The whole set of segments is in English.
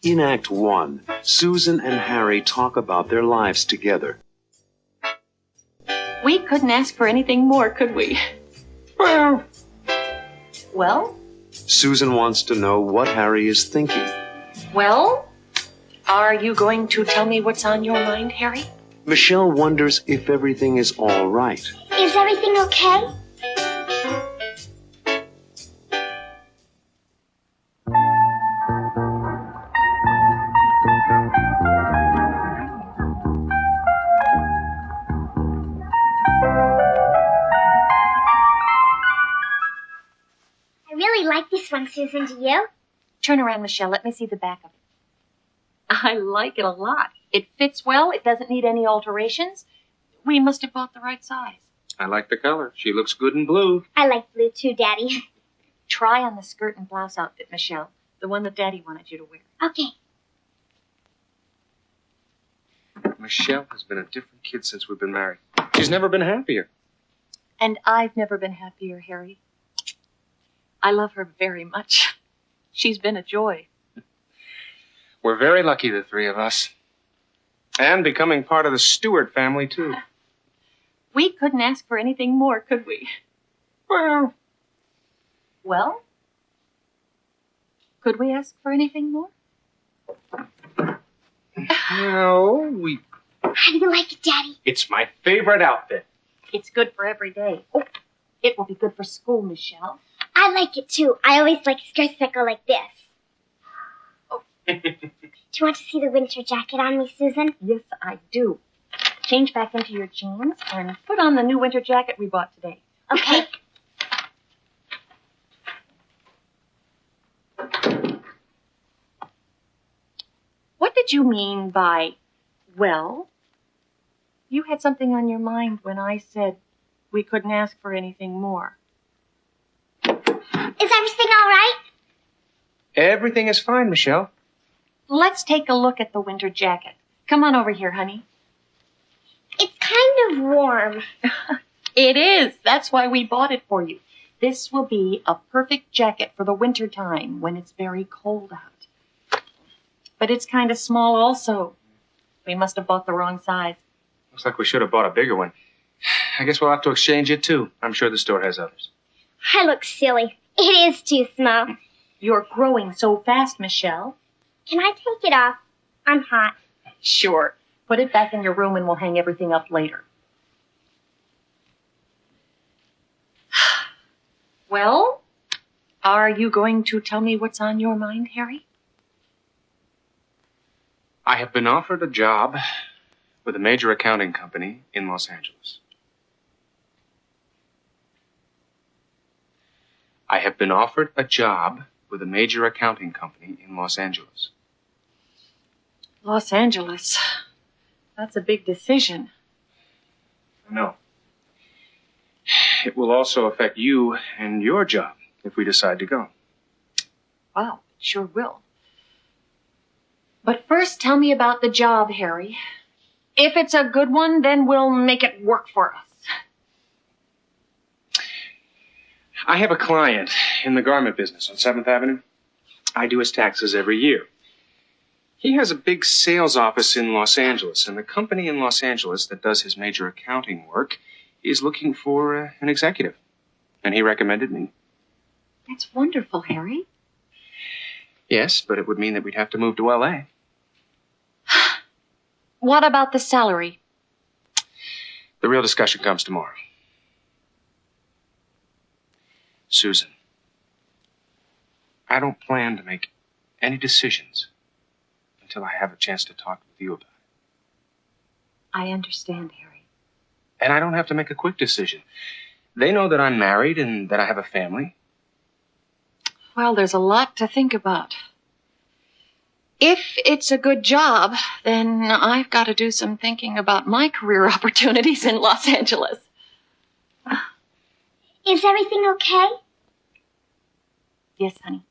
In Act 1, Susan and Harry talk about their lives together. We couldn't ask for anything more, could we? Well? Susan wants to know what Harry is thinking. Well? Are you going to tell me what's on your mind, Harry? Michelle wonders if everything is all right. Is everything okay? I really like this one, Susan. Do you? Turn around, Michelle. Let me see the back of it. I like it a lot. It fits well. It doesn't need any alterations. We must have bought the right size. I like the color. She looks good in blue. I like blue too, Daddy. Try on the skirt and blouse outfit, Michelle. The one that Daddy wanted you to wear. Okay. Michelle has been a different kid since we've been married. She's never been happier. And I've never been happier, Harry. I love her very much. She's been a joy. We're very lucky, the three of us. And becoming part of the Stewart family, too. We couldn't ask for anything more, could we? Well, could we ask for anything more? no, we... How do you like it, Daddy? It's my favorite outfit. It's good for every day. Oh, it will be good for school, Michelle. I like it too. I always like skirts that go like this. Oh. Do you want to see the winter jacket on me, Susan? Yes, I do. Change back into your jeans and put on the new winter jacket we bought today. Okay. What did you mean by, well? You had something on your mind when I said we couldn't ask for anything more. Is everything all right? Everything is fine, Michelle. Let's take a look at the winter jacket. Come on over here, honey. It's kind of warm. It is. That's why we bought it for you. This will be a perfect jacket for the winter time when it's very cold out. But it's kind of small also. We must have bought the wrong size. Looks like we should have bought a bigger one. I guess we'll have to exchange it, too. I'm sure the store has others. I look silly. It is too small. You're growing so fast, Michelle. Can I take it off? I'm hot. Sure. Put it back in your room and we'll hang everything up later. Well, are you going to tell me what's on your mind, Harry? I have been offered a job with a major accounting company in Los Angeles. I have been offered a job with a major accounting company in Los Angeles. Los Angeles. That's a big decision. No. It will also affect you and your job if we decide to go. Wow, it sure will. But first, tell me about the job, Harry. If it's a good one, then we'll make it work for us. I have a client in the garment business on 7th Avenue. I do his taxes every year. He has a big sales office in Los Angeles, and the company in Los Angeles that does his major accounting work is looking for an executive. And he recommended me. That's wonderful, Harry. Yes, but it would mean that we'd have to move to L.A. What about the salary? The real discussion comes tomorrow. Susan, I don't plan to make any decisions until I have a chance to talk with you about it. I understand, Harry. And I don't have to make a quick decision. They know that I'm married and that I have a family. Well, there's a lot to think about. If it's a good job, then I've got to do some thinking about my career opportunities in Los Angeles. Is everything okay? Yes, honey.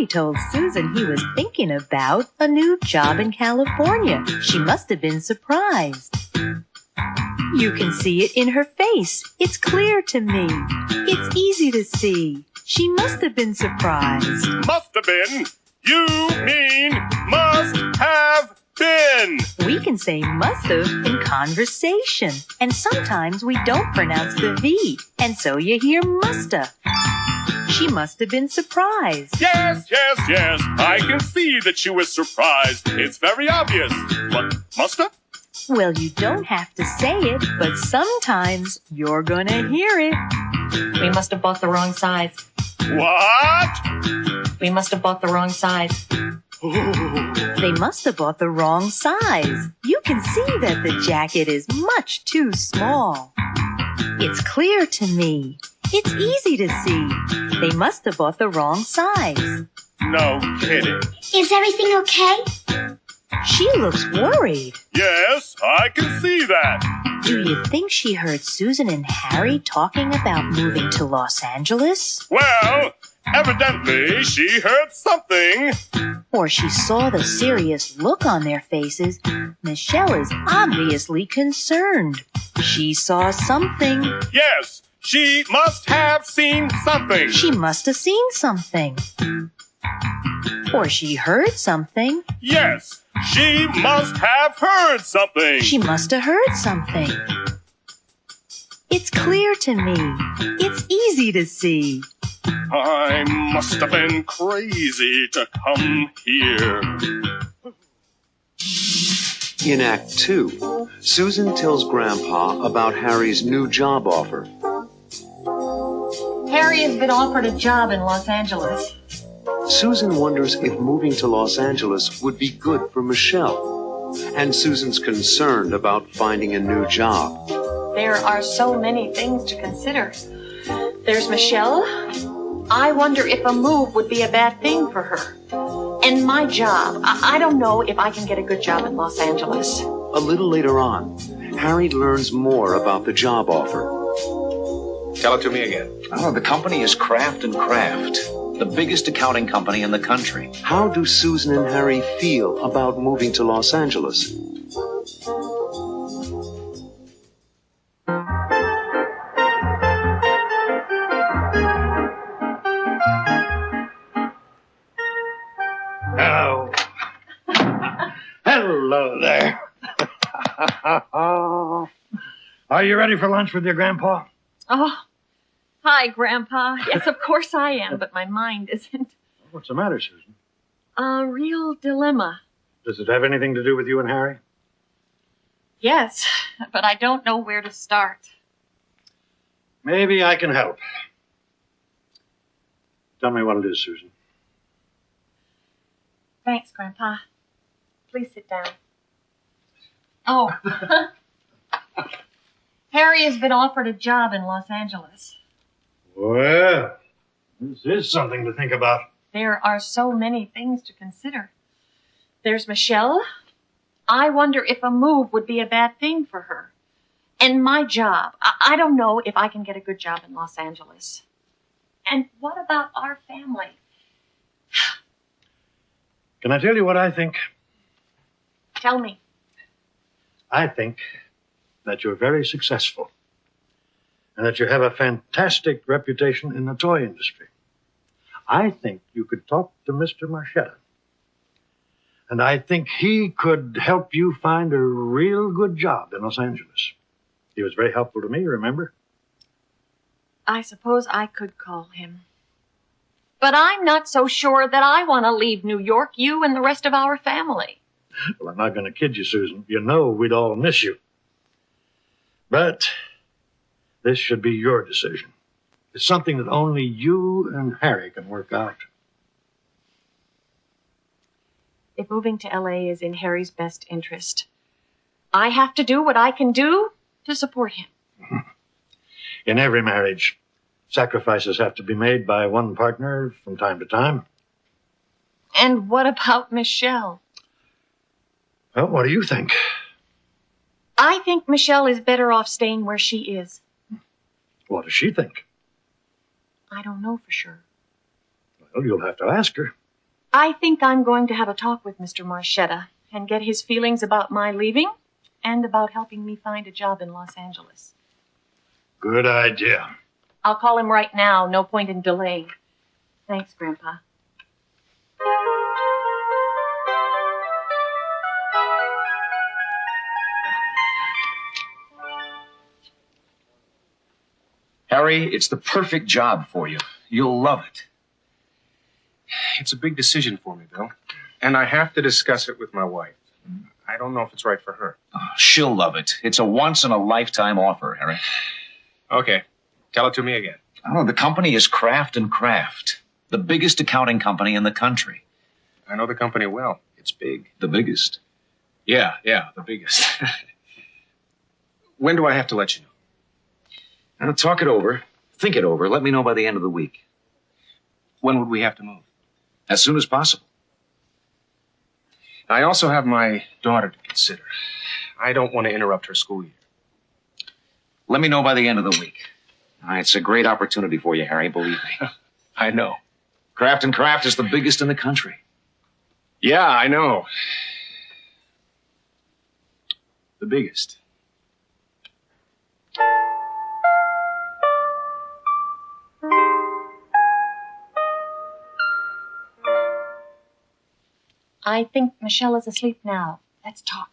Harry told Susan he was thinking about a new job in California. She must have been surprised. You can see it in her face. It's clear to me. It's easy to see. She must have been surprised. Must have been? You mean must have been. We can say must have in conversation. And sometimes we don't pronounce the V. And so you hear musta. She must have been surprised. Yes, yes, yes. I can see that she was surprised. It's very obvious. But must have? Well, you don't have to say it, but sometimes you're gonna hear it. We must have bought the wrong size. What? We must have bought the wrong size. They must have bought the wrong size. You can see that the jacket is much too small. It's clear to me. It's easy to see. They must have bought the wrong size. No kidding. Is everything okay? She looks worried. Yes, I can see that. Do you think she heard Susan and Harry talking about moving to Los Angeles? Well, evidently she heard something. Or she saw the serious look on their faces. Michelle is obviously concerned. She saw something. Yes, she must have seen something. She must have seen something. Or she heard something. Yes, she must have heard something. She must have heard something. It's clear to me. It's easy to see. I must have been crazy to come here. In Act 2, Susan tells Grandpa about Harry's new job offer. Harry has been offered a job in Los Angeles. Susan wonders if moving to Los Angeles would be good for Michelle. And Susan's concerned about finding a new job. There are so many things to consider. There's Michelle. I wonder if a move would be a bad thing for her. And my job. I don't know if I can get a good job in Los Angeles. A little later on, Harry learns more about the job offer. Tell it to me again. Oh, the company is Kraft & Kraft, the biggest accounting company in the country. How do Susan and Harry feel about moving to Los Angeles? Hello. Hello there. Are you ready for lunch with your grandpa? Oh, hi, Grandpa. Yes, of course I am, but my mind isn't. What's the matter, Susan? A real dilemma. Does it have anything to do with you and Harry? Yes, but I don't know where to start. Maybe I can help. Tell me what it is, Susan. Thanks, Grandpa. Please sit down. Oh. Harry has been offered a job in Los Angeles. Well, this is something to think about. There are so many things to consider. There's Michelle. I wonder if a move would be a bad thing for her. And my job. I don't know if I can get a good job in Los Angeles. And what about our family? Can I tell you what I think? Tell me. I think that you're very successful and that you have a fantastic reputation in the toy industry. I think you could talk to Mr. Marchetta, and I think he could help you find a real good job in Los Angeles. He was very helpful to me, remember? I suppose I could call him. But I'm not so sure that I want to leave New York, you and the rest of our family. Well, I'm not going to kid you, Susan. You know we'd all miss you. But this should be your decision. It's something that only you and Harry can work out. If moving to L.A. is in Harry's best interest, I have to do what I can do to support him. In every marriage, sacrifices have to be made by one partner from time to time. And what about Michelle? Well, what do you think? I think Michelle is better off staying where she is. What does she think? I don't know for sure. Well, you'll have to ask her. I think I'm going to have a talk with Mr. Marchetta and get his feelings about my leaving and about helping me find a job in Los Angeles. Good idea. I'll call him right now. No point in delaying. Thanks, Grandpa. Harry, it's the perfect job for you. You'll love it. It's a big decision for me, Bill. And I have to discuss it with my wife. I don't know if it's right for her. Oh, she'll love it. It's a once-in-a-lifetime offer, Harry. Okay. Tell it to me again. Oh, the company is Kraft & Kraft, the biggest accounting company in the country. I know the company well. It's big. The biggest? Yeah, the biggest. When do I have to let you know? Now, talk it over. Think it over. Let me know by the end of the week. When would we have to move? As soon as possible. I also have my daughter to consider. I don't want to interrupt her school year. Let me know by the end of the week. It's a great opportunity for you, Harry, believe me. I know. Kraft & Kraft is the biggest in the country. Yeah, I know. The biggest. I think Michelle is asleep now. Let's talk.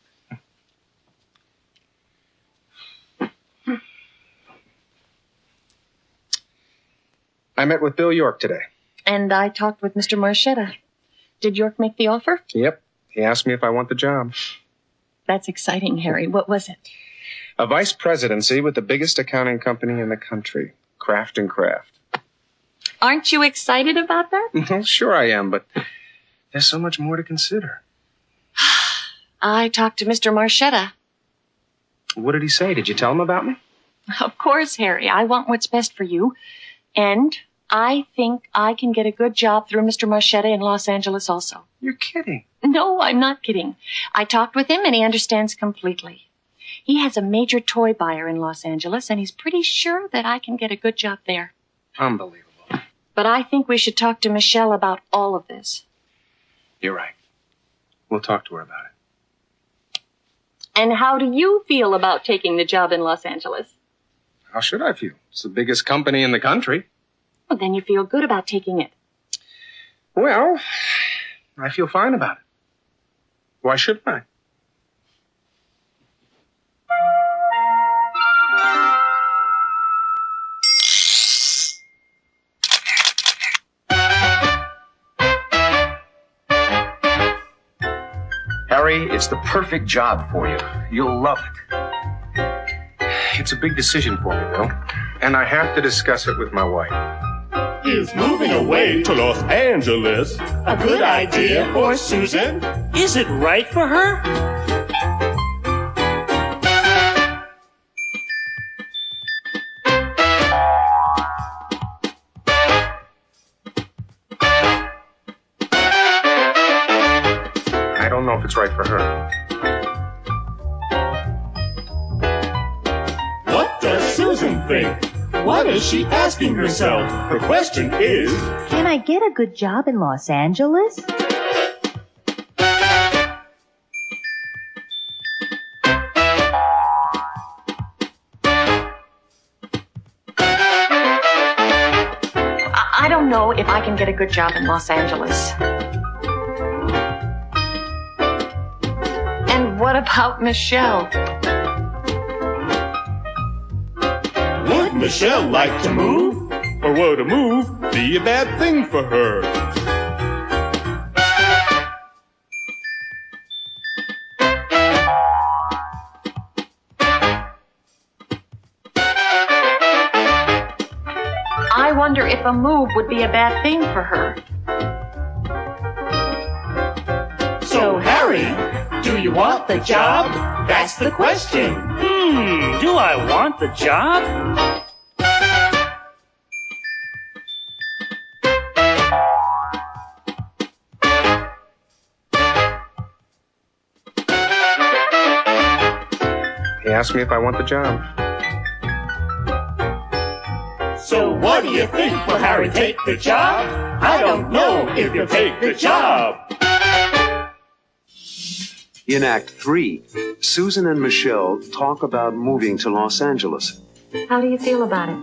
I met with Bill York today. And I talked with Mr. Marchetta. Did York make the offer? Yep. He asked me if I want the job. That's exciting, Harry. What was it? A vice presidency with the biggest accounting company in the country, Kraft & Kraft. Aren't you excited about that? Well, sure I am, but there's so much more to consider. I talked to Mr. Marchetta. What did he say? Did you tell him about me? Of course, Harry. I want what's best for you. And I think I can get a good job through Mr. Marchetta in Los Angeles also. You're kidding. No, I'm not kidding. I talked with him and he understands completely. He has a major toy buyer in Los Angeles and he's pretty sure that I can get a good job there. Unbelievable. But I think we should talk to Michelle about all of this. You're right. We'll talk to her about it. And how do you feel about taking the job in Los Angeles? How should I feel? It's the biggest company in the country. Well, then you feel good about taking it. Well, I feel fine about it. Why shouldn't I? Harry, it's the perfect job for you. You'll love it. It's a big decision for me, Bill. And I have to discuss it with my wife. Is moving away to Los Angeles a good idea for Susan? Is it right for her? I don't know if it's right for her. What does Susan think? What is she asking herself? Her question is, Can I get a good job in Los Angeles? I don't know if I can get a good job in Los Angeles. And what about Michelle? would Michelle like to move? Or would a move be a bad thing for her? I wonder if a move would be a bad thing for her. So, Harry, do you want the job? That's the question. Do I want the job? He asked me if I want the job. So what do you think? Will Harry take the job? I don't know if he'll take the job. In Act 3, Susan and Michelle talk about moving to Los Angeles. How do you feel about it?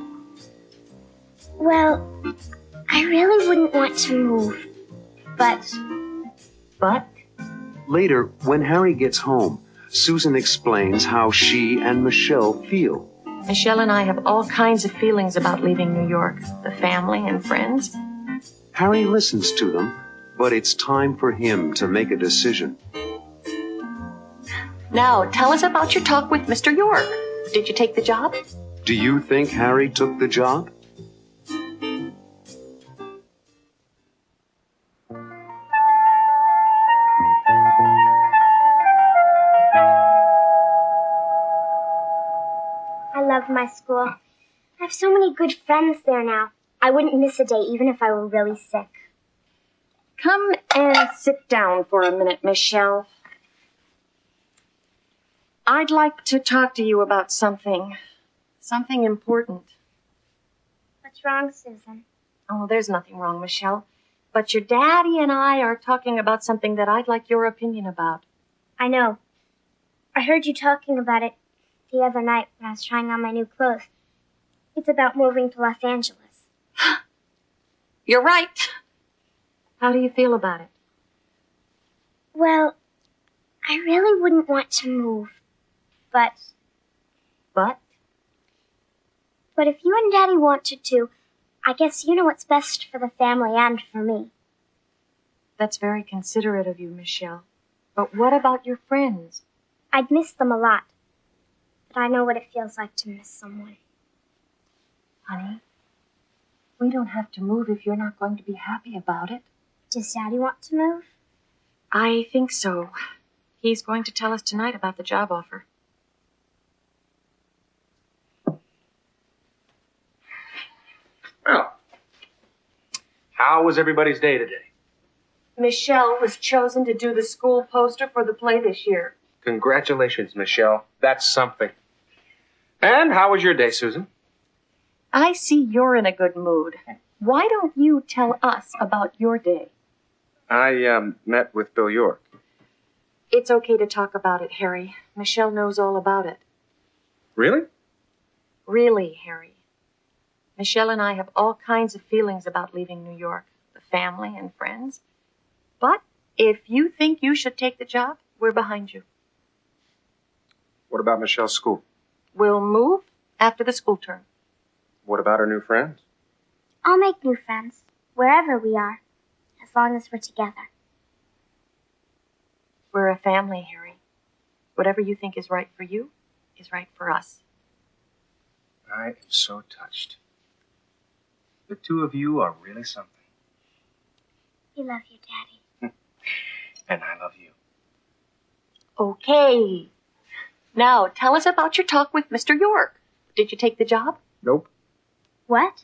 Well, I really wouldn't want to move, but... But? Later, when Harry gets home, Susan explains how she and Michelle feel. Michelle and I have all kinds of feelings about leaving New York, the family and friends. Harry listens to them, but it's time for him to make a decision. Now, tell us about your talk with Mr. York. Did you take the job? Do you think Harry took the job? I love my school. I have so many good friends there now. I wouldn't miss a day even if I were really sick. Come and sit down for a minute, Michelle. I'd like to talk to you about something important. What's wrong, Susan? Oh, there's nothing wrong, Michelle. But your daddy and I are talking about something that I'd like your opinion about. I know. I heard you talking about it the other night when I was trying on my new clothes. It's about moving to Los Angeles. You're right. How do you feel about it? Well, I really wouldn't want to move. But if you and Daddy wanted to, I guess you know what's best for the family and for me. That's very considerate of you, Michelle. But what about your friends? I'd miss them a lot. But I know what it feels like to miss someone. Honey, we don't have to move if you're not going to be happy about it. Does Daddy want to move? I think so. He's going to tell us tonight about the job offer. Well, how was everybody's day today? Michelle was chosen to do the school poster for the play this year. Congratulations, Michelle. That's something. And how was your day, Susan? I see you're in a good mood. Why don't you tell us about your day? I met with Bill York. It's okay to talk about it, Harry. Michelle knows all about it. Really? Really, Harry. Michelle and I have all kinds of feelings about leaving New York, the family and friends. But if you think you should take the job, we're behind you. What about Michelle's school? We'll move after the school term. What about her new friends? I'll make new friends, wherever we are, as long as we're together. We're a family, Harry. Whatever you think is right for you is right for us. I am so touched. The two of you are really something. We love you, Daddy. And I love you. Okay. Now, tell us about your talk with Mr. York. Did you take the job? Nope. What?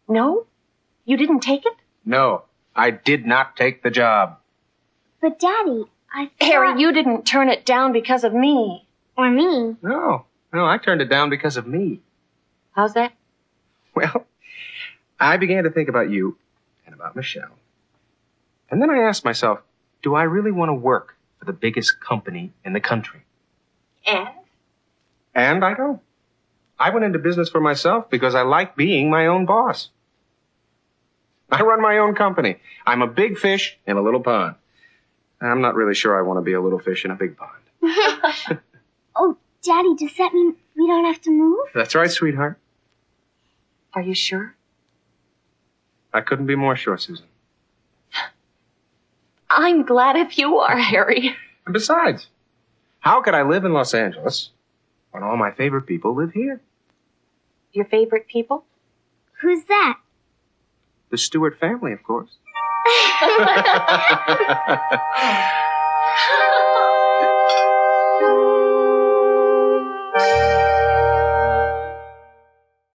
No? You didn't take it? No, I did not take the job. But, Daddy, I thought... Harry, you didn't turn it down because of me. Or me. No, I turned it down because of me. How's that? Well, I began to think about you and about Michelle. And then I asked myself, do I really want to work for the biggest company in the country? And I don't. I went into business for myself because I like being my own boss. I run my own company. I'm a big fish in a little pond. I'm not really sure I want to be a little fish in a big pond. Oh, Daddy, does that mean we don't have to move? That's right, sweetheart. Are you sure? I couldn't be more sure, Susan. I'm glad if you are, Harry. And besides, how could I live in Los Angeles when all my favorite people live here? Your favorite people? Who's that? The Stewart family, of course.